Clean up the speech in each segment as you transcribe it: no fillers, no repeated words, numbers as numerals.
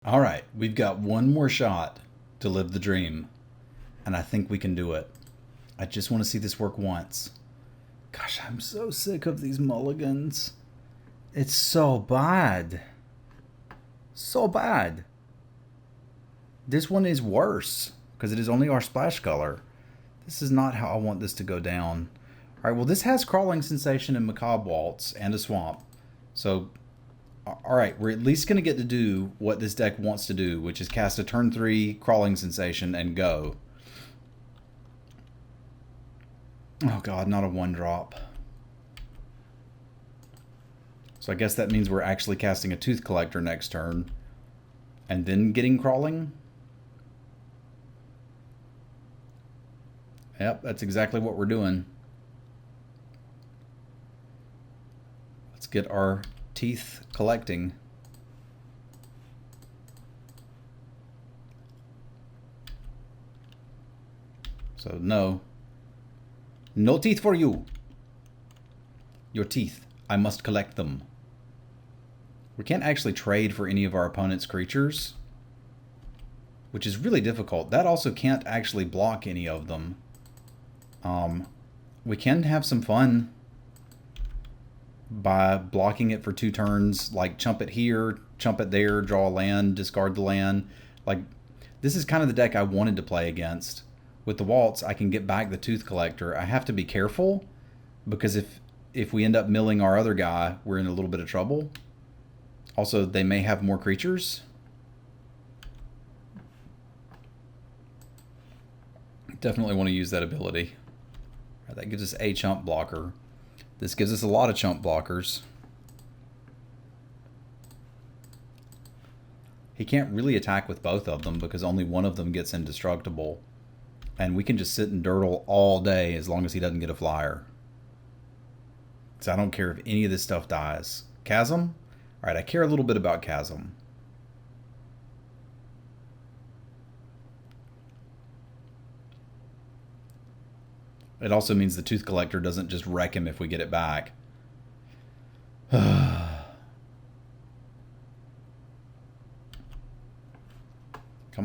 All right, we've got one more shot to live the dream, and I think we can do it. I just want to see this work once. Gosh, I'm so sick of these mulligans. It's so bad. So bad. This one is worse because it is only our splash color. This is not how I want this to go down. All right, well, this has Crawling Sensation and Macabre Waltz and a Swamp. So, all right, we're at least going to get to do what this deck wants to do, which is cast a turn 3 Crawling Sensation and go. Oh god, not a 1-drop. So I guess that means we're actually casting a Tooth Collector next turn. And then getting Crawling? Yep, that's exactly what we're doing. Let's get our teeth collecting. So no. No teeth for you. Your teeth. I must collect them. We can't actually trade for any of our opponent's creatures, which is really difficult. That also can't actually block any of them. We can have some fun by blocking it for 2 turns, like chump it here, chump it there, draw a land, discard the land. Like, this is kind of the deck I wanted to play against. With the Waltz, I can get back the Tooth Collector. I have to be careful, because if we end up milling our other guy, we're in a little bit of trouble. Also, they may have more creatures. Definitely want to use that ability. Right, that gives us a chump blocker. This gives us a lot of chump blockers. He can't really attack with both of them because only one of them gets indestructible. And we can just sit and dirtle all day as long as he doesn't get a flyer. So I don't care if any of this stuff dies. Chasm? Alright, I care a little bit about Chasm. It also means the Tooth Collector doesn't just wreck him if we get it back. Come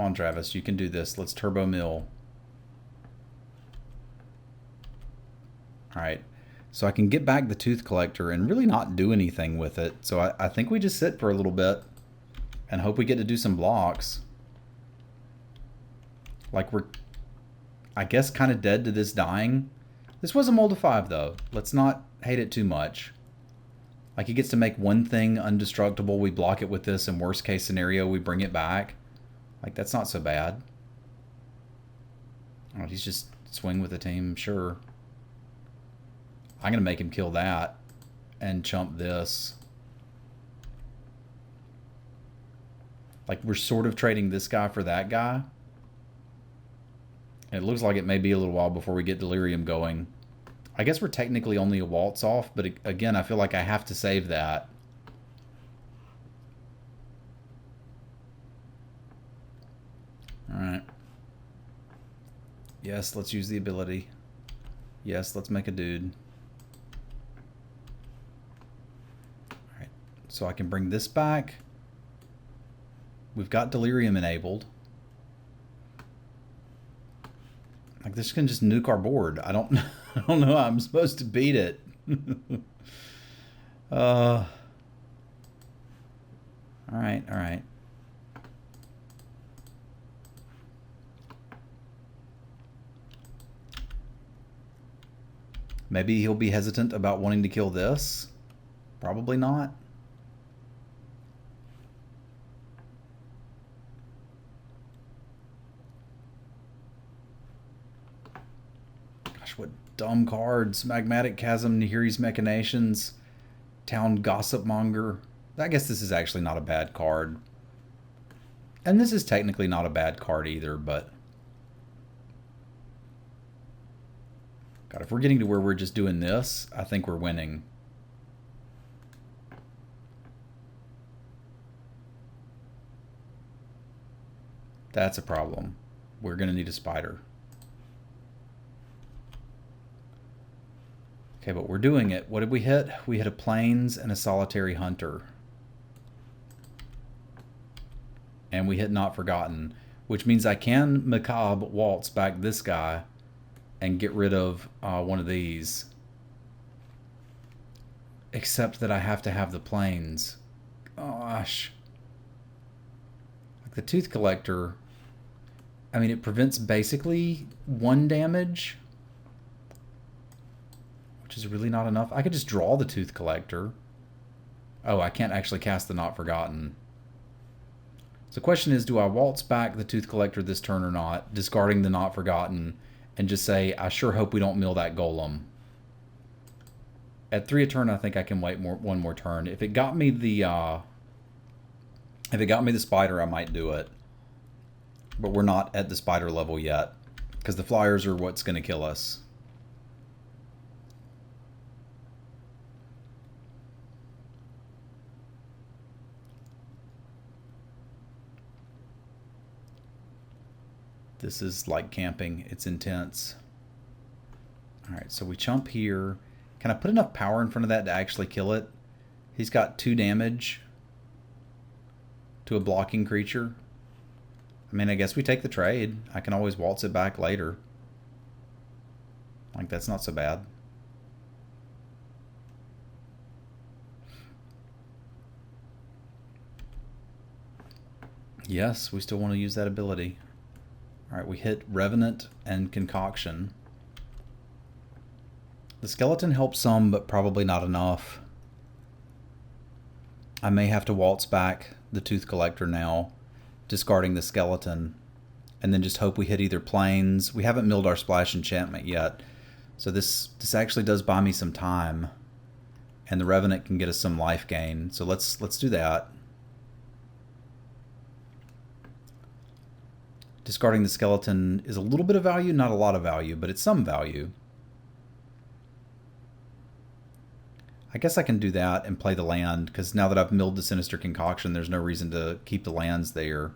on, Travis, you can do this. Let's turbo mill. Alright, so I can get back the Tooth Collector and really not do anything with it. So I think we just sit for a little bit and hope we get to do some blocks. Like, we're, I guess, kind of dead to this dying. This was a mold of 5, though. Let's not hate it too much. Like, he gets to make one thing undestructible. We block it with this, and worst case scenario, we bring it back. Like, that's not so bad. Oh, he's just swing with the team, sure. I'm going to make him kill that and chump this. Like, we're sort of trading this guy for that guy. And it looks like it may be a little while before we get Delirium going. I guess we're technically only a Waltz off, but again, I feel like I have to save that. Alright. Yes, let's use the ability. Yes, let's make a dude. Alright, so I can bring this back. We've got Delirium enabled. Like, this can just nuke our board. I don't know how I'm supposed to beat it. Alright, alright. Maybe he'll be hesitant about wanting to kill this. Probably not. Gosh, what dumb cards. Magmatic Chasm, Nahiri's Machinations, Town Gossipmonger. I guess this is actually not a bad card. And this is technically not a bad card either, but... God, if we're getting to where we're just doing this, I think we're winning. That's a problem. We're going to need a spider. Okay, but we're doing it. What did we hit? We hit a Plains and a Solitary Hunter. And we hit Not Forgotten, which means I can Macabre Waltz back this guy and get rid of one of these. Except that I have to have the planes. Gosh. Like the Tooth Collector, I mean, it prevents basically 1 damage, which is really not enough. I could just draw the Tooth Collector. Oh, I can't actually cast the Not Forgotten. So the question is, do I waltz back the Tooth Collector this turn or not, discarding the Not Forgotten, and just say, I sure hope we don't mill that golem. At 3 a turn, I think I can wait one more turn. If it got me the spider, I might do it. But we're not at the spider level yet, because the flyers are what's going to kill us. This is like camping. It's intense. All right, so we chump here. Can I put enough power in front of that to actually kill it? He's got 2 damage to a blocking creature. I mean, I guess we take the trade. I can always waltz it back later. Like, that's not so bad. Yes, we still want to use that ability. All right, we hit Revenant and Concoction. The skeleton helps some, but probably not enough. I may have to waltz back the Tooth Collector now, discarding the skeleton, and then just hope we hit either planes. We haven't milled our splash enchantment yet, so this actually does buy me some time, and the Revenant can get us some life gain. So let's do that. Discarding the skeleton is a little bit of value, not a lot of value, but it's some value. I guess I can do that and play the land, because now that I've milled the Sinister Concoction, there's no reason to keep the lands there.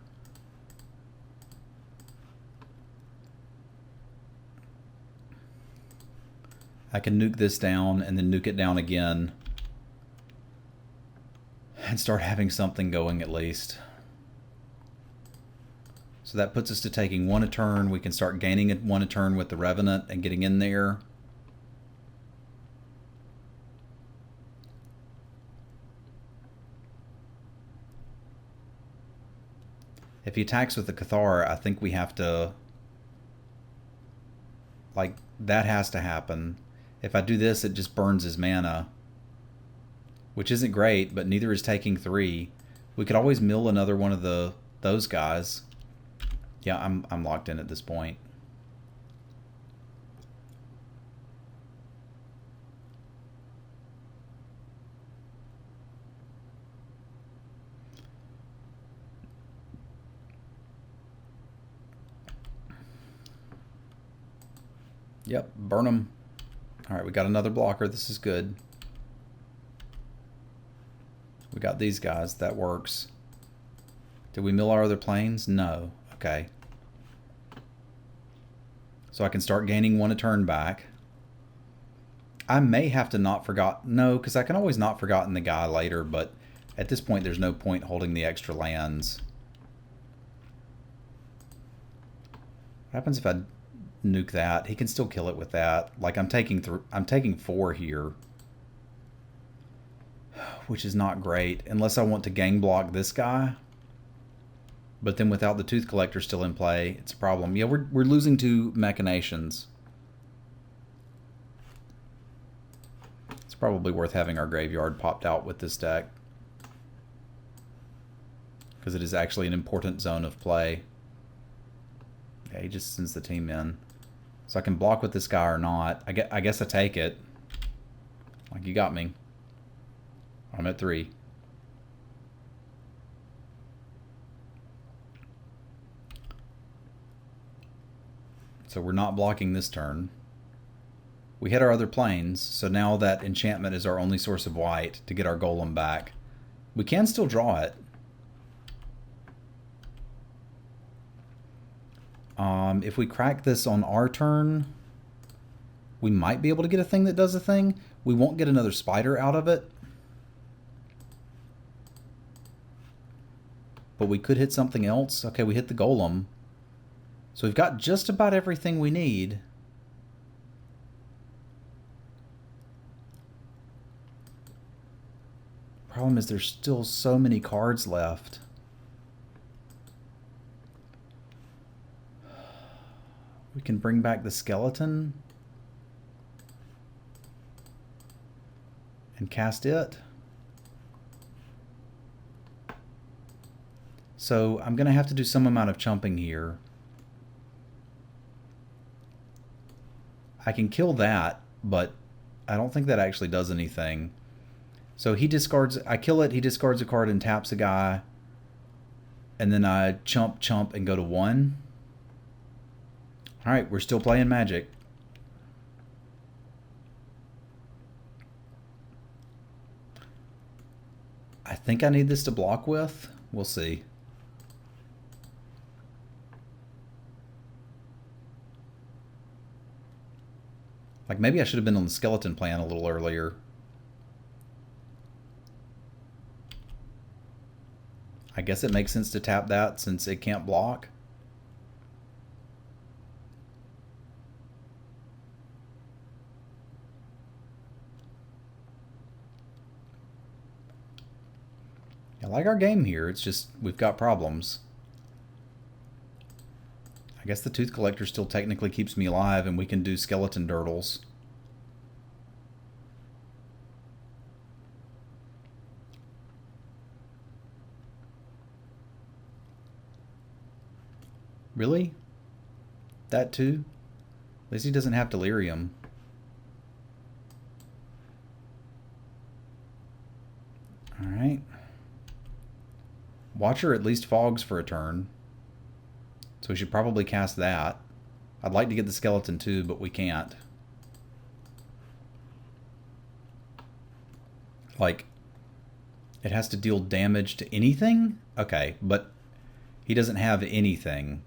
I can nuke this down and then nuke it down again and start having something going at least. So that puts us to taking 1 a turn. We can start gaining 1 a turn with the Revenant and getting in there. If he attacks with the Cathar, I think we have to... Like, that has to happen. If I do this, it just burns his mana. Which isn't great, but neither is taking 3. We could always mill another one of those guys. Yeah, I'm locked in at this point. Yep, burn them. All right, we got another blocker. This is good. We got these guys. That works. Did we mill our other planes? No. Okay. So I can start gaining 1 a turn back. I may have to not forgot. No, because I can always not forgotten the guy later, but at this point there's no point holding the extra lands. What happens if I nuke that? He can still kill it with that. Like, I'm taking 4 here, which is not great unless I want to gang block this guy. But then without the Tooth Collector still in play, it's a problem. Yeah, we're losing to Machinations. It's probably worth having our graveyard popped out with this deck, because it is actually an important zone of play. Yeah, he just sends the team in. So I can block with this guy or not. I guess I take it. Like, you got me. I'm at 3. So we're not blocking this turn. We hit our other planes, so now that enchantment is our only source of white to get our golem back. We can still draw it. If we crack this on our turn, we might be able to get a thing that does a thing. We won't get another spider out of it. but we could hit something else. Okay, we hit the golem. So we've got just about everything we need. Problem is there's still so many cards left. We can bring back the skeleton and cast it. So I'm going to have to do some amount of chumping here. I can kill that, but I don't think that actually does anything. So he discards, I kill it, he discards a card and taps a guy. And then I chump, and go to 1. Alright, we're still playing Magic. I think I need this to block with. We'll see. Like, maybe I should have been on the skeleton plan a little earlier. I guess it makes sense to tap that since it can't block. I like our game here, it's just we've got problems. I guess the Tooth Collector still technically keeps me alive and we can do skeleton dirtles. Really? That too? At least he doesn't have delirium. Alright. Watcher at least fogs for a turn. So we should probably cast that. I'd like to get the skeleton too, but we can't. Like, it has to deal damage to anything? Okay, but he doesn't have anything.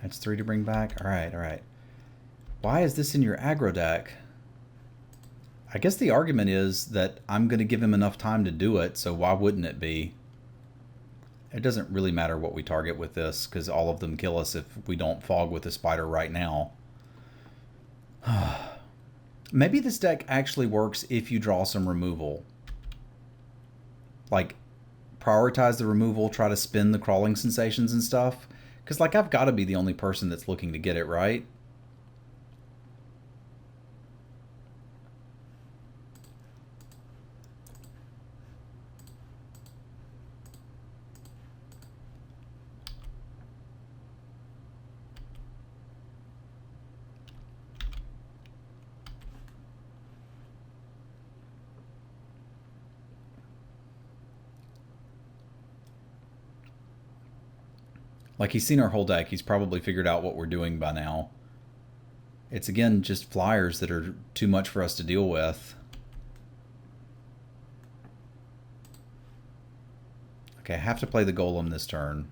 That's 3 to bring back. Alright, alright. Why is this in your aggro deck? I guess the argument is that I'm going to give him enough time to do it, so why wouldn't it be? It doesn't really matter what we target with this, because all of them kill us if we don't fog with the spider right now. Maybe this deck actually works if you draw some removal. Like, prioritize the removal, try to spin the crawling sensations and stuff. Because, like, I've got to be the only person that's looking to get it, right? Like, he's seen our whole deck. He's probably figured out what we're doing by now. It's, again, just flyers that are too much for us to deal with. Okay, I have to play the golem this turn.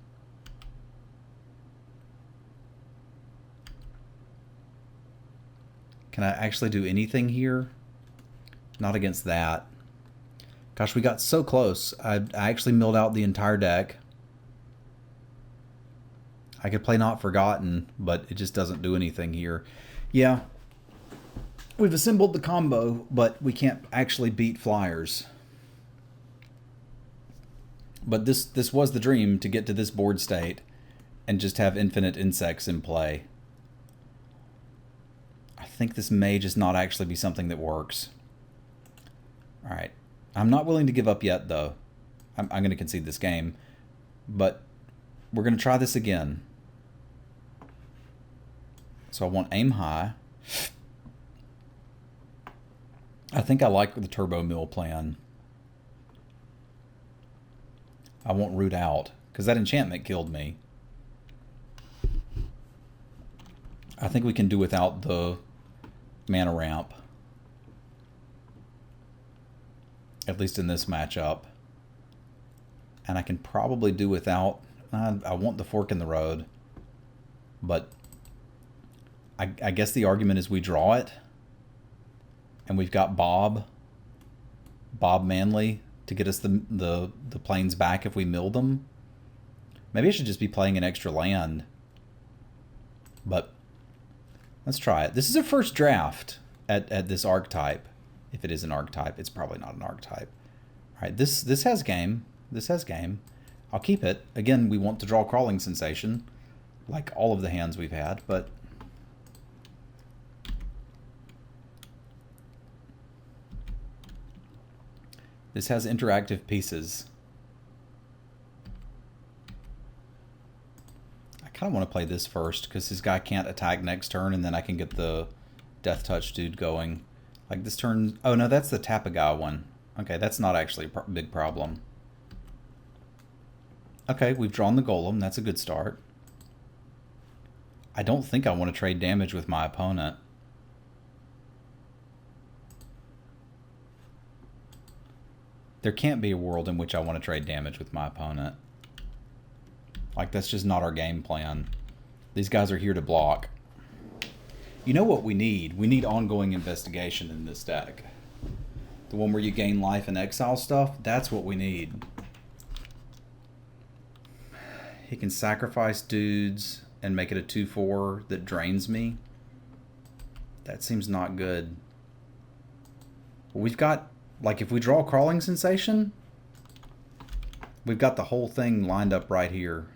Can I actually do anything here? Not against that. Gosh, we got so close. I actually milled out the entire deck. I could play Not Forgotten, but it just doesn't do anything here. Yeah, we've assembled the combo, but we can't actually beat flyers. But this was the dream, to get to this board state and just have infinite insects in play. I think this may just not actually be something that works. Alright. I'm not willing to give up yet, though. I'm going to concede this game. But we're going to try this again. So I want aim high. I think I like the turbo mill plan. I want root out, because that enchantment killed me. I think we can do without the mana ramp. At least in this matchup. And I can probably do without... I want the fork in the road. But I guess the argument is we draw it. And we've got Bob Manley to to get us the planes back if we mill them. Maybe I should just be playing an extra land. But let's try it. This is a first draft at this archetype. If it is an archetype, it's probably not an archetype. All right, this has game. This has game. I'll keep it. Again, we want to draw Crawling Sensation, like all of the hands we've had, but this has interactive pieces. I kind of want to play this first because this guy can't attack next turn, and then I can get the Death Touch dude going. Like this turn... Oh, no, that's the Tapaga one. Okay, that's not actually a big problem. Okay, we've drawn the Golem. That's a good start. I don't think I want to trade damage with my opponent. There can't be a world in which I want to trade damage with my opponent. Like, that's just not our game plan. These guys are here to block. You know what we need? We need Ongoing Investigation in this deck. The one where you gain life and exile stuff. That's what we need. He can sacrifice dudes and make it a 2/4 that drains me. That seems not good. We've got, like, if we draw Crawling Sensation, we've got the whole thing lined up right here.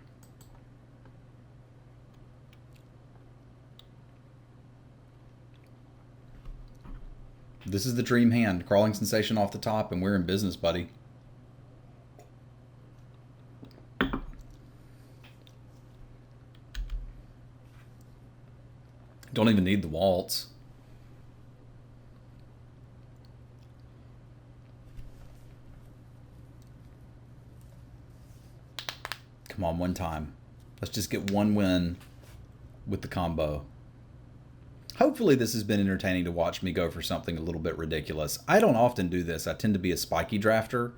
This is the dream hand. Crawling Sensation off the top, and we're in business, buddy. Don't even need the waltz. Come on, one time. Let's just get one win with the combo. Hopefully this has been entertaining to watch me go for something a little bit ridiculous. I don't often do this. I tend to be a spiky drafter.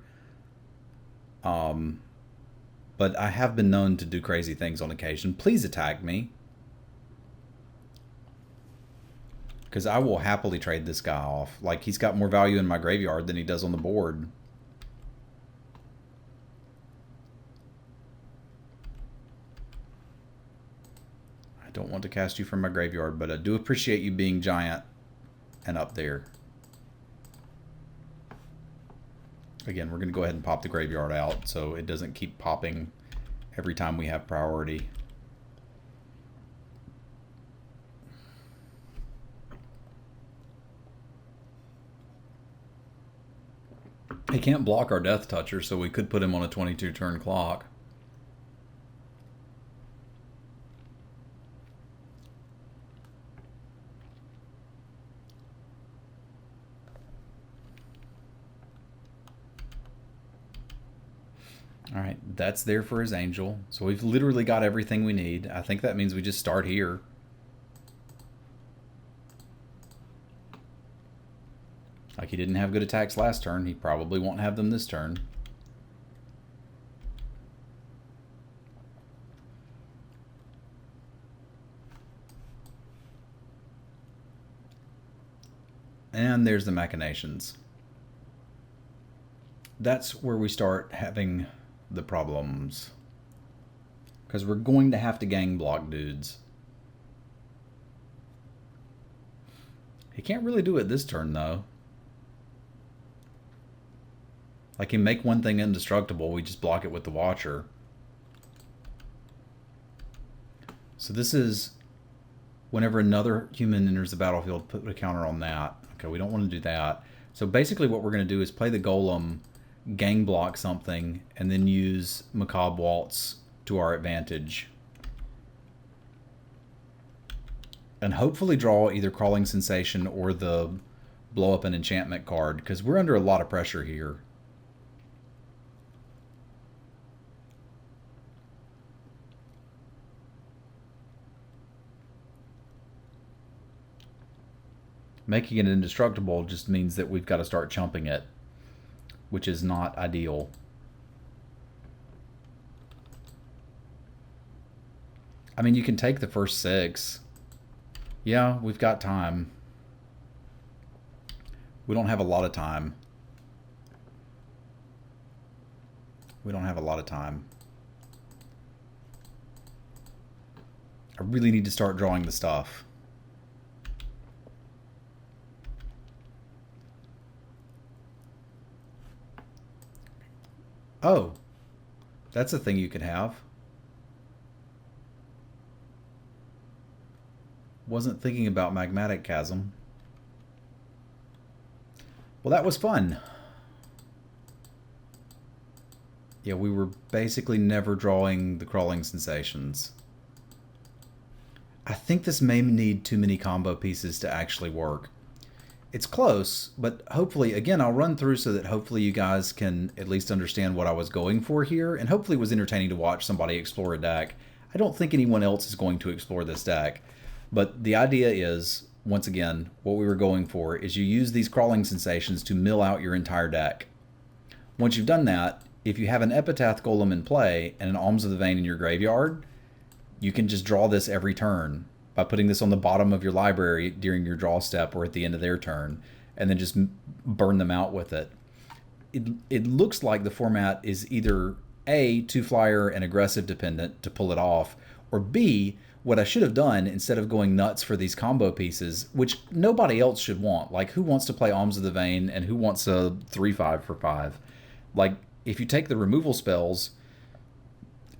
But I have been known to do crazy things on occasion. Please attack me. Because I will happily trade this guy off. Like, he's got more value in my graveyard than he does on the board. I don't want to cast you from my graveyard, but I do appreciate you being giant and up there. Again, we're going to go ahead and pop the graveyard out so it doesn't keep popping every time we have priority. He can't block our Death Toucher, so we could put him on a 22 turn clock. All right, that's there for his Angel. So we've literally got everything we need. I think that means we just start here. Like, he didn't have good attacks last turn. He probably won't have them this turn. And there's the Machinations. That's where we start having the problems. Because we're going to have to gang block dudes. He can't really do it this turn, though. Like, he make one thing indestructible, we just block it with the Watcher. So this is whenever another human enters the battlefield, put a counter on that. Okay, we don't want to do that. So basically what we're going to do is play the Golem, gang block something, and then use Macabre Waltz to our advantage. And hopefully draw either Crawling Sensation or the blow up an enchantment card, because we're under a lot of pressure here. Making it indestructible just means that we've got to start chumping it, which is not ideal. I mean, you can take the first 6. Yeah, we've got time. We don't have a lot of time. We don't have a lot of time. I really need to start drawing the stuff. Oh, that's a thing you could have. Wasn't thinking about magmatic chasm. Well, that was fun. Yeah, we were basically never drawing the crawling sensations. I think this may need too many combo pieces to actually work. It's close, but hopefully, again, I'll run through so that hopefully you guys can at least understand what I was going for here, and hopefully it was entertaining to watch somebody explore a deck. I don't think anyone else is going to explore this deck, but the idea is, once again, what we were going for is you use these crawling sensations to mill out your entire deck. Once you've done that, if you have an Epitaph Golem in play and an Alms of the Vein in your graveyard, you can just draw this every turn by putting this on the bottom of your library during your draw step or at the end of their turn, and then just burn them out with it. It looks like the format is either A, 2-flyer and aggressive dependent to pull it off, or B, what I should have done instead of going nuts for these combo pieces, which nobody else should want. Like, who wants to play Alms of the Vein and who wants a 3/5 for 5? Like, if you take the removal spells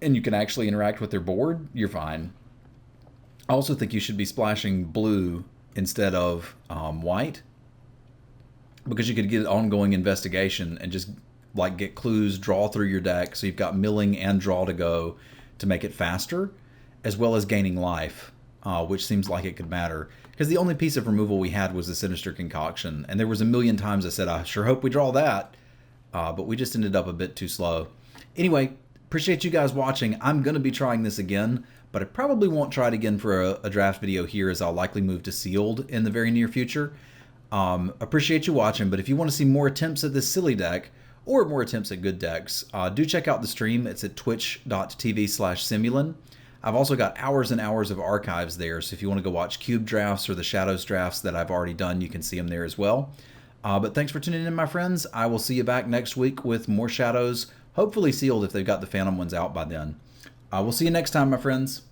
and you can actually interact with their board, you're fine. I also think you should be splashing blue instead of white, because you could get ongoing investigation and just like get clues, draw through your deck, so you've got milling and draw to go to make it faster, as well as gaining life, which seems like it could matter. Because the only piece of removal we had was the Sinister Concoction, and there was a million times I said, I sure hope we draw that, but we just ended up a bit too slow. Anyway, appreciate you guys watching. I'm going to be trying this again, but I probably won't try it again for a draft video here, as I'll likely move to sealed in the very near future. Appreciate you watching, but if you want to see more attempts at this silly deck, or more attempts at good decks, do check out the stream. It's at twitch.tv/Simulin. I've also got hours and hours of archives there, so if you want to go watch cube drafts or the shadows drafts that I've already done, you can see them there as well. But thanks for tuning in, my friends. I will see you back next week with more shadows, hopefully sealed if they've got the Phantom ones out by then. We'll see you next time, my friends.